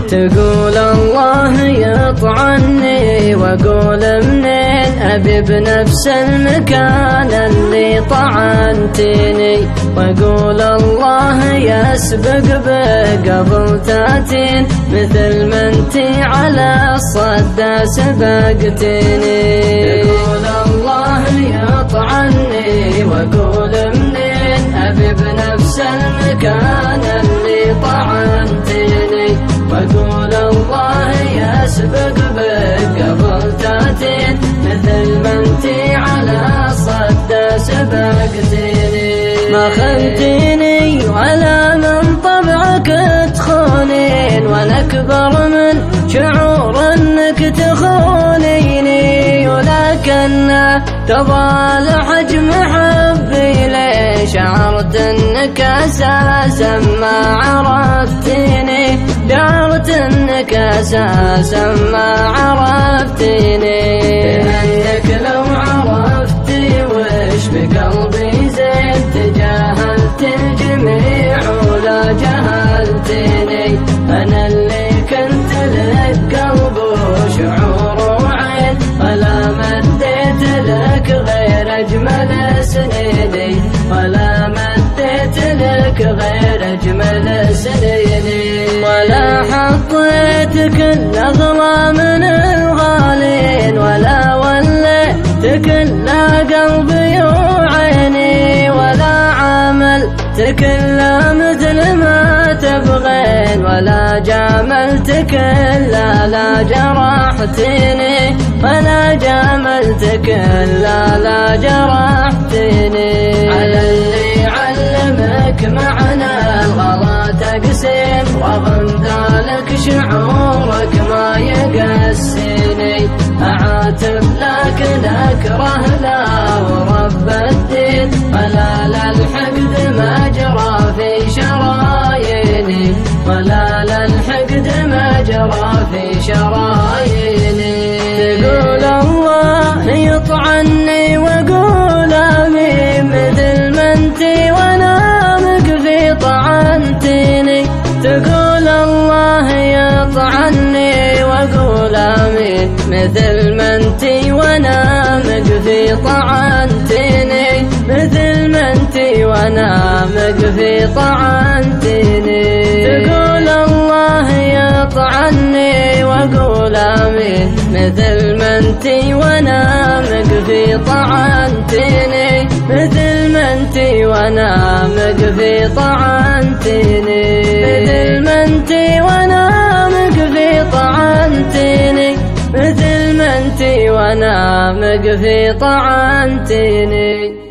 تقول الله يطعني واقول منين ابي بنفس المكان اللي طعنتني، واقول الله يسبق بقبل تاتين مثل ما انتي على الصدى سبقتني. تقول الله يطعني واقول منين ابي بنفس المكان اللي طعنتني، واقول الله يسبق بقبل تاتين مثل ما انتي على الصدى سبقتني. ما خنتيني ولا من طبعك تخونين، وانا اكبر من شعور انك تخونيني، ولكن تظل حجم حبي لي شعرت انك اساسا ما عرفتيني، شعرت انك اساسا ما عرفتيني. لانك لو عرفتي وش بقلبي زين تجاهلت الجميع ولا جهلتني، انا اللي كنت لك قلب وشعور وعين، ولا مديت لك غير اجمل سنيني، ولا مديت لك غير اجمل سنيني، ولا حطيت كل اغلى من الغالين، ولا وليت كل قلبي وعيني، ولا عاملت كل مثل ما تبغين، ولا جاملت كل لا جرحتني، ولا جاملت كل لا جرحتني. على اللي علمك معنى الغلا تقسيم، رغم ذلك شعورك ما يقسيني، أعاتب لكن أكره لا ورب الدين، ولا للحقد ما جرى في شراييني، ولا للحقد ما جرى في شراييني. تقول الله يطعني واقول امين مثل ما انتي وانا مقفي طعنتني، تقول الله يطعني واقول امين مثل ما انتي وانا مقفي طعنتني، مثل ما انتي وانا مقفي طعنتني. تقول الله يطعني واقول امين مثل ما انتي وانا مقفي طعنتني، مثل ما انتي وانا مقفي طعنتني، مثل ما انتي وانا مقفي طعنتني، مثل ما انتي وانا مقفي طعنتني.